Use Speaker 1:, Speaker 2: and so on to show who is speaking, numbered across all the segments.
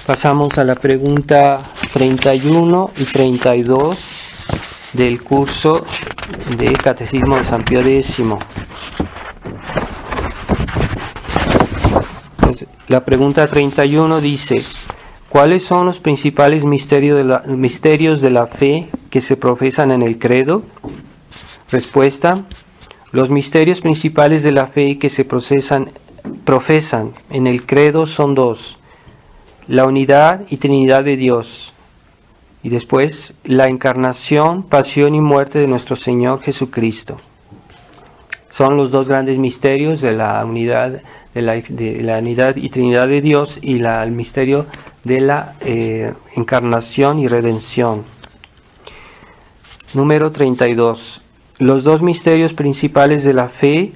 Speaker 1: Pasamos a la pregunta 31 y 32 del curso de Catecismo de San Pío X. Pues, la pregunta 31 dice: ¿cuáles son los principales misterios de la fe que se profesan en el credo? Respuesta: los misterios principales de la fe que se profesan en el credo son dos: la unidad y Trinidad de Dios, y después la encarnación, pasión y muerte de nuestro Señor Jesucristo. Son los dos grandes misterios de la unidad, de la unidad y Trinidad de Dios, y el misterio de la encarnación y redención. Número 32. Los dos misterios principales de la fe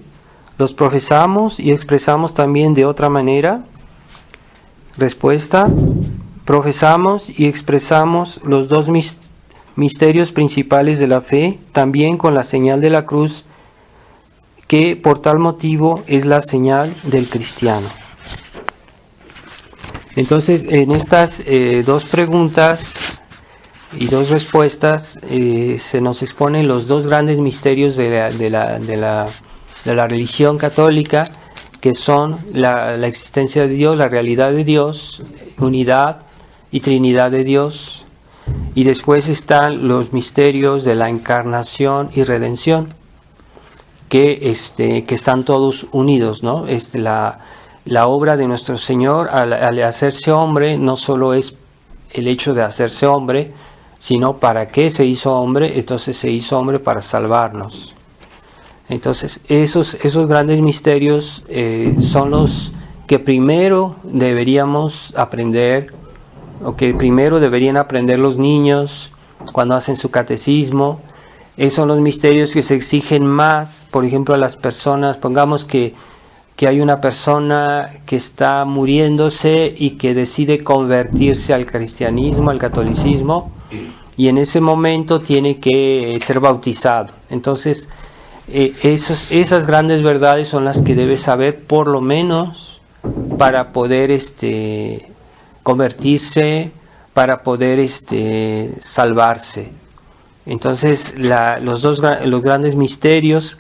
Speaker 1: los profesamos y expresamos también de otra manera. Respuesta: profesamos y expresamos los dos misterios principales de la fe también con la señal de la cruz, que por tal motivo es la señal del cristiano. Entonces, en estas dos preguntas y dos respuestas se nos exponen los dos grandes misterios de la religión católica, que son la existencia de Dios, la realidad de Dios, unidad y Trinidad de Dios, y después están los misterios de la encarnación y redención, que están todos unidos, ¿no? La obra de nuestro Señor al hacerse hombre no solo es el hecho de hacerse hombre, sino para qué se hizo hombre. Entonces se hizo hombre para salvarnos. Entonces esos grandes misterios son los que primero deberíamos aprender, o que primero deberían aprender los niños cuando hacen su catecismo. Esos son los misterios que se exigen más, por ejemplo, a las personas. Pongamos que hay una persona que está muriéndose y que decide convertirse al cristianismo, al catolicismo, y en ese momento tiene que ser bautizado. Entonces, esas grandes verdades son las que debe saber, por lo menos para poder convertirse, para poder salvarse. Entonces, los grandes misterios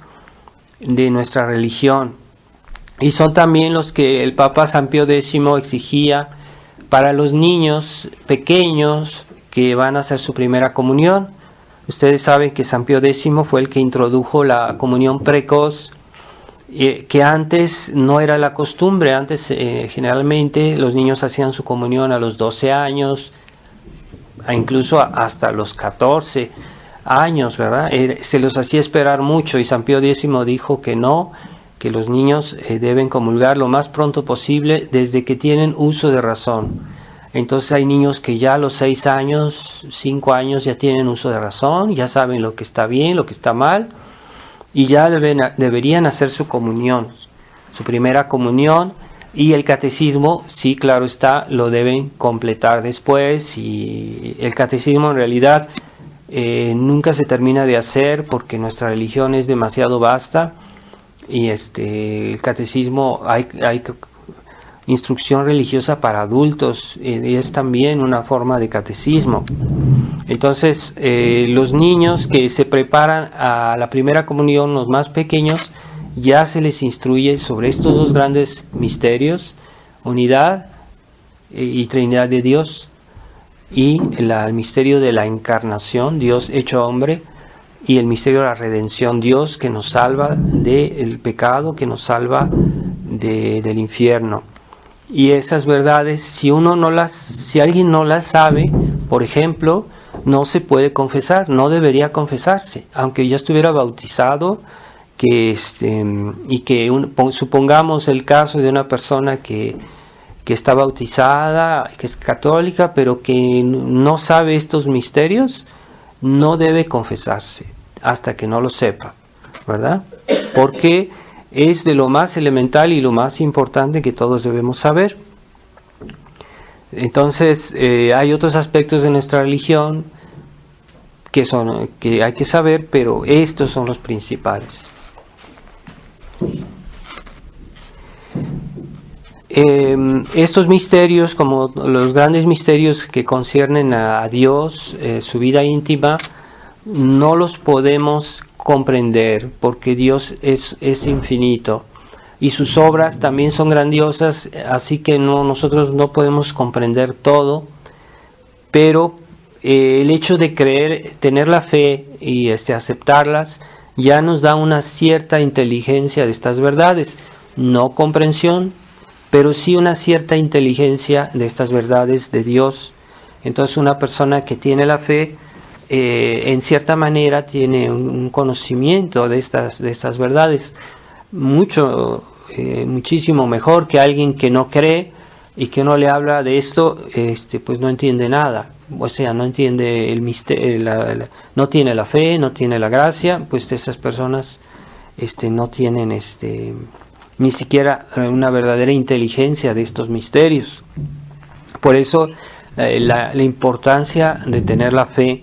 Speaker 1: de nuestra religión, y son también los que el Papa San Pío X exigía para los niños pequeños que van a hacer su primera comunión. Ustedes saben que San Pío X fue el que introdujo la comunión precoz, que antes no era la costumbre. Antes generalmente los niños hacían su comunión a los 12 años, incluso hasta los 14 años, ¿verdad? Se los hacía esperar mucho, y San Pío X dijo que no, que los niños deben comulgar lo más pronto posible desde que tienen uso de razón. Entonces hay niños que ya a los 6 años, 5 años ya tienen uso de razón, ya saben lo que está bien, lo que está mal, y ya deberían hacer su comunión, su primera comunión, y el catecismo, sí, claro está, lo deben completar después. Y el catecismo en realidad nunca se termina de hacer, porque nuestra religión es demasiado vasta, y el catecismo hay instrucción religiosa para adultos, y es también una forma de catecismo. Entonces los niños que se preparan a la primera comunión, los más pequeños, ya se les instruye sobre estos dos grandes misterios: unidad y Trinidad de Dios, y el misterio de la encarnación, Dios hecho hombre, y el misterio de la redención, Dios que nos salva del pecado, que nos salva del infierno. Y esas verdades, si alguien no las sabe, por ejemplo, no se puede confesar, no debería confesarse, aunque ya estuviera bautizado, y que supongamos el caso de una persona que está bautizada, que es católica, pero que no sabe estos misterios, no debe confesarse hasta que no lo sepa, ¿verdad? Porque es de lo más elemental y lo más importante que todos debemos saber. Entonces hay otros aspectos de nuestra religión que hay que saber, pero estos son los principales. estos misterios, como los grandes misterios que conciernen a Dios, su vida íntima, no los podemos comprender porque Dios es infinito y sus obras también son grandiosas, así que nosotros no podemos comprender todo, pero el hecho de creer, tener la fe y aceptarlas, ya nos da una cierta inteligencia de estas verdades, no comprensión, pero sí una cierta inteligencia de estas verdades de Dios. Entonces una persona que tiene la fe, en cierta manera tiene un conocimiento de estas verdades, muchísimo mejor que alguien que no cree y que no le habla de esto, pues no entiende nada. O sea, no entiende el misterio, no tiene la fe, no tiene la gracia, pues esas personas no tienen ni siquiera una verdadera inteligencia de estos misterios. Por eso la importancia de tener la fe,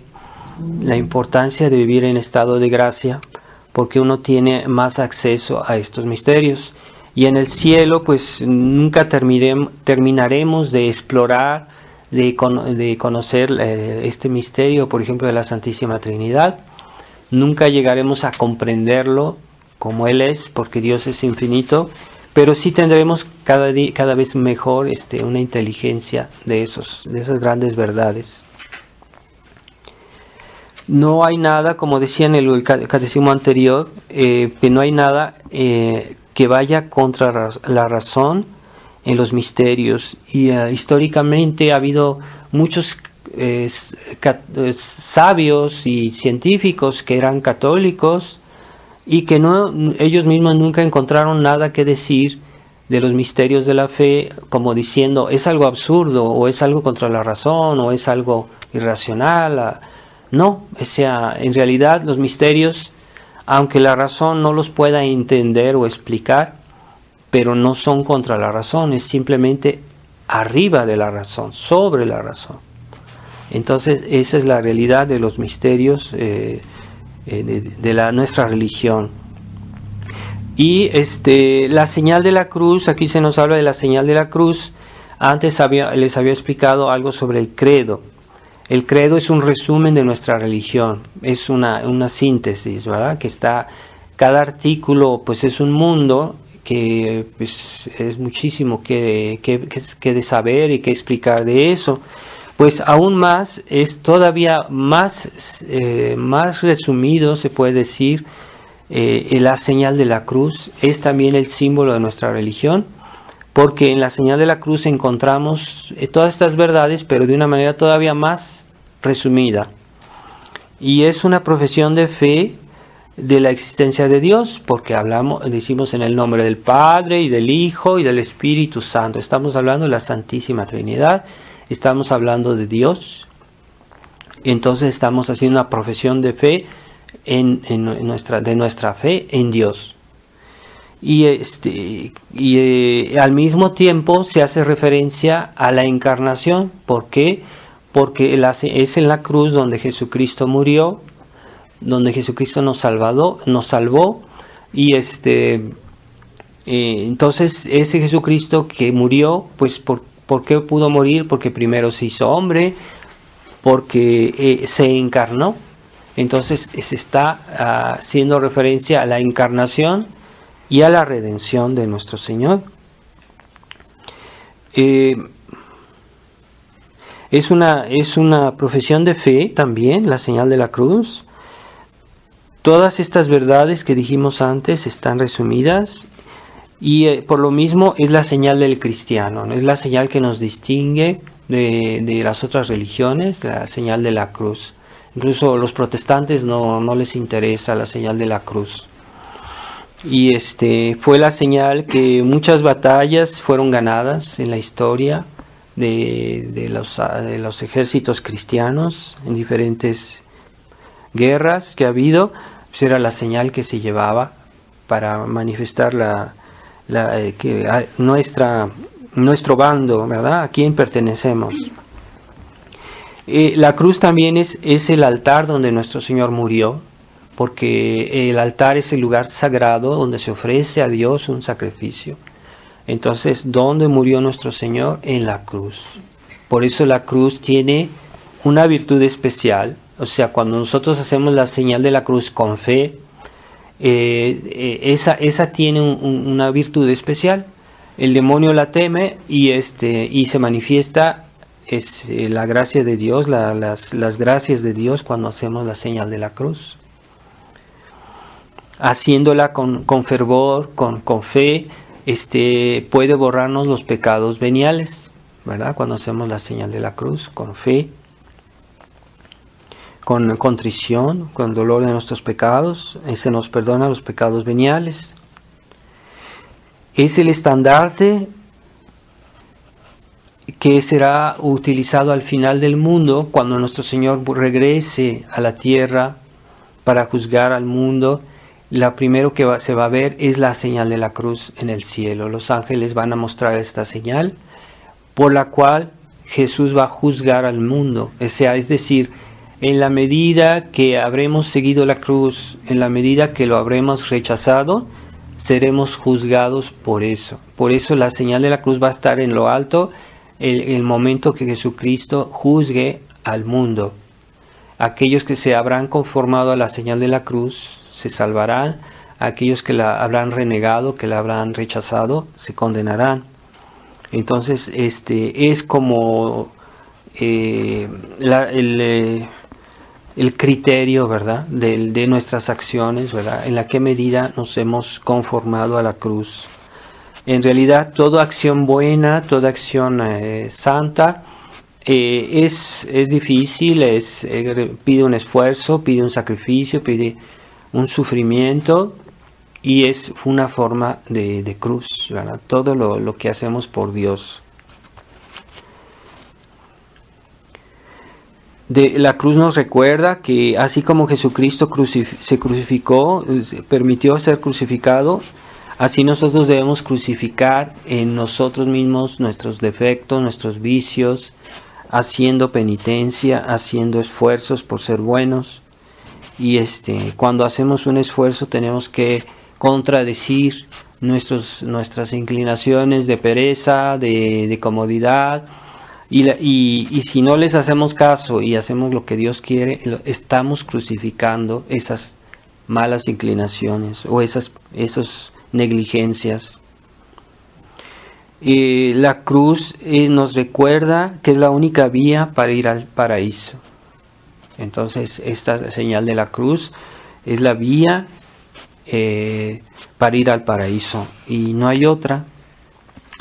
Speaker 1: la importancia de vivir en estado de gracia, porque uno tiene más acceso a estos misterios. Y en el cielo pues nunca terminaremos de explorar, de conocer este misterio, por ejemplo, de la Santísima Trinidad. Nunca llegaremos a comprenderlo como Él es, porque Dios es infinito, pero sí tendremos cada vez mejor una inteligencia de esas grandes verdades. No hay nada, como decía en el catecismo anterior, que no hay nada que vaya contra la razón en los misterios, y históricamente ha habido muchos sabios y científicos que eran católicos y que ellos mismos nunca encontraron nada que decir de los misterios de la fe, como diciendo es algo absurdo o es algo contra la razón o es algo irracional. No, o sea, en realidad los misterios, aunque la razón no los pueda entender o explicar, pero no son contra la razón, es simplemente arriba de la razón, sobre la razón. Entonces esa es la realidad de los misterios de nuestra religión. Y la señal de la cruz, aquí se nos habla de la señal de la cruz. Antes les había explicado algo sobre el credo. El credo es un resumen de nuestra religión, es una síntesis, ¿verdad? Que cada artículo pues es un mundo, que pues, es muchísimo que de saber y que explicar de eso. Pues aún más, es todavía más resumido, se puede decir, la señal de la cruz es también el símbolo de nuestra religión, porque en la señal de la cruz encontramos todas estas verdades, pero de una manera todavía más resumida. Y es una profesión de fe de la existencia de Dios, porque decimos en el nombre del Padre y del Hijo y del Espíritu Santo. Estamos hablando de la Santísima Trinidad, estamos hablando de Dios. Entonces estamos haciendo una profesión de fe de nuestra fe en Dios. Y al mismo tiempo se hace referencia a la encarnación. ¿Por qué? Porque es en la cruz donde Jesucristo murió, donde Jesucristo nos salvó, y entonces ese Jesucristo que murió, pues ¿por qué pudo morir? Porque primero se hizo hombre, porque se encarnó. Entonces se está haciendo referencia a la encarnación y a la redención de nuestro Señor. Es una profesión de fe también, la señal de la cruz. Todas estas verdades que dijimos antes están resumidas, y por lo mismo es la señal del cristiano, es la señal que nos distingue de las otras religiones, la señal de la cruz. Incluso a los protestantes no les interesa la señal de la cruz. Y fue la señal que muchas batallas fueron ganadas en la historia de los ejércitos cristianos en diferentes guerras que ha habido. Pues era la señal que se llevaba para manifestar nuestro bando, ¿verdad? A quién pertenecemos. La cruz también es el altar donde nuestro Señor murió, porque el altar es el lugar sagrado donde se ofrece a Dios un sacrificio. Entonces, ¿dónde murió nuestro Señor? En la cruz. Por eso la cruz tiene una virtud especial. O sea, cuando nosotros hacemos la señal de la cruz con fe, esa tiene una virtud especial. El demonio la teme y se manifiesta la gracia de Dios, las gracias de Dios cuando hacemos la señal de la cruz. Haciéndola con fervor, con fe, puede borrarnos los pecados veniales, ¿verdad? Cuando hacemos la señal de la cruz, con fe, con contrición, con dolor de nuestros pecados, se nos perdona los pecados veniales. Es el estandarte que será utilizado al final del mundo, cuando nuestro Señor regrese a la tierra para juzgar al mundo. La primero que se va a ver es la señal de la cruz en el cielo. Los ángeles van a mostrar esta señal por la cual Jesús va a juzgar al mundo. O sea, es decir, en la medida que habremos seguido la cruz, en la medida que lo habremos rechazado, seremos juzgados por eso. Por eso la señal de la cruz va a estar en lo alto el momento que Jesucristo juzgue al mundo. Aquellos que se habrán conformado a la señal de la cruz se salvarán, aquellos que la habrán renegado, que la habrán rechazado, se condenarán. Entonces, es como el criterio, ¿verdad?, de nuestras acciones, ¿verdad?, en la que medida nos hemos conformado a la cruz. En realidad, toda acción buena, toda acción santa, es difícil, pide un esfuerzo, pide un sacrificio, pide un sufrimiento, y es una forma de cruz, ¿verdad? Todo lo que hacemos por Dios. La cruz nos recuerda que así como Jesucristo se crucificó, permitió ser crucificado, así nosotros debemos crucificar en nosotros mismos nuestros defectos, nuestros vicios, haciendo penitencia, haciendo esfuerzos por ser buenos. Y cuando hacemos un esfuerzo tenemos que contradecir nuestras inclinaciones de pereza, de comodidad, y si no les hacemos caso y hacemos lo que Dios quiere, estamos crucificando esas malas inclinaciones o esas negligencias. La cruz nos recuerda que es la única vía para ir al paraíso. Entonces esta señal de la cruz es la vía para ir al paraíso y no hay otra.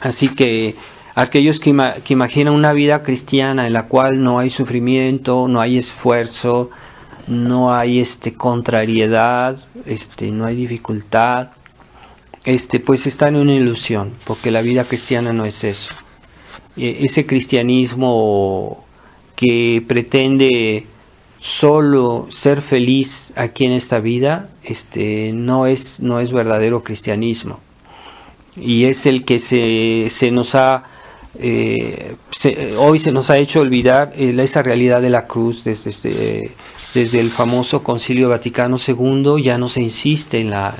Speaker 1: Así que aquellos que imaginan una vida cristiana en la cual no hay sufrimiento, no hay esfuerzo, no hay contrariedad, no hay dificultad, pues están en una ilusión, porque la vida cristiana no es eso. Ese cristianismo que pretende solo ser feliz aquí en esta vida, no es verdadero cristianismo, y es el que se nos ha hoy se nos ha hecho olvidar esa realidad de la cruz. Desde el famoso Concilio Vaticano II ya no se insiste en la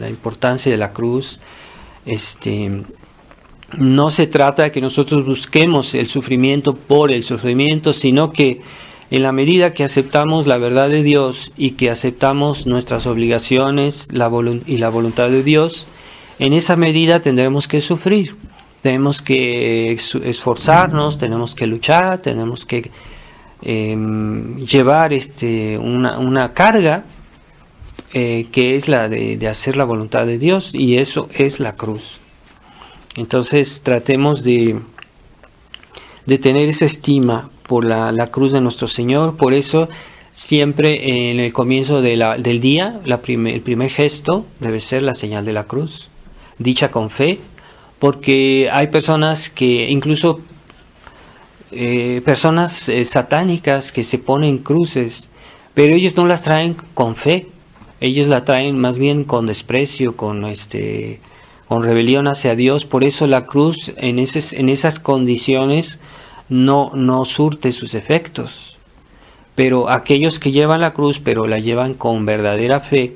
Speaker 1: importancia de la cruz. No se trata de que nosotros busquemos el sufrimiento por el sufrimiento, sino que en la medida que aceptamos la verdad de Dios y que aceptamos nuestras obligaciones y la voluntad de Dios, en esa medida tendremos que sufrir. Tenemos que esforzarnos, tenemos que luchar, tenemos que llevar una carga que es la de hacer la voluntad de Dios, y eso es la cruz. Entonces tratemos de tener esa estima por la cruz de nuestro Señor. Por eso siempre en el comienzo del día, el primer gesto debe ser la señal de la cruz, dicha con fe, porque hay personas que, incluso personas satánicas, que se ponen cruces, pero ellos no las traen con fe, ellos la traen más bien con desprecio, con rebelión hacia Dios. Por eso la cruz en esas condiciones no surte sus efectos. Pero aquellos que llevan la cruz, pero la llevan con verdadera fe,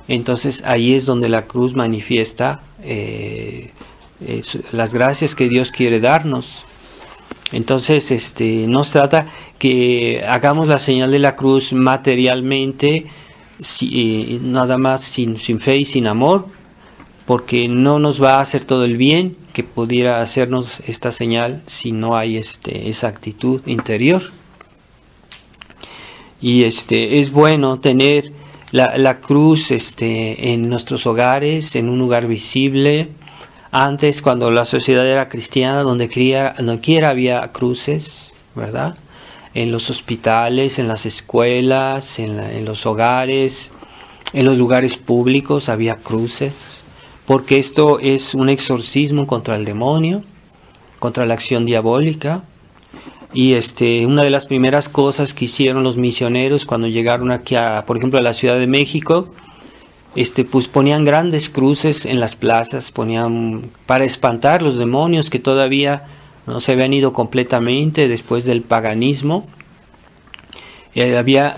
Speaker 1: entonces ahí es donde la cruz manifiesta las gracias que Dios quiere darnos. Entonces, no se trata que hagamos la señal de la cruz materialmente, nada más sin fe y sin amor, porque no nos va a hacer todo el bien que pudiera hacernos esta señal si no hay esa actitud interior. Y es bueno tener la cruz en nuestros hogares, en un lugar visible. Antes, cuando la sociedad era cristiana, donde quiera había cruces, ¿verdad? En los hospitales, en las escuelas, en los hogares, en los lugares públicos había cruces, porque esto es un exorcismo contra el demonio, contra la acción diabólica. Y una de las primeras cosas que hicieron los misioneros cuando llegaron aquí, por ejemplo, a la Ciudad de México, pues ponían grandes cruces en las plazas, ponían para espantar los demonios que todavía no se habían ido completamente después del paganismo. Había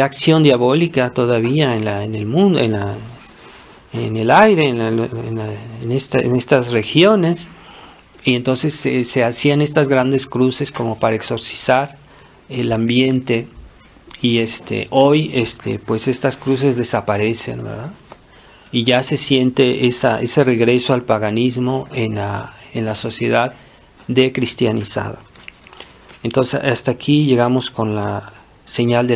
Speaker 1: acción diabólica todavía en el mundo, en el aire, en estas regiones. Y entonces se hacían estas grandes cruces como para exorcizar el ambiente. Y hoy pues estas cruces desaparecen, ¿verdad? Y ya se siente ese regreso al paganismo en la sociedad decristianizada. Entonces hasta aquí llegamos con la señal de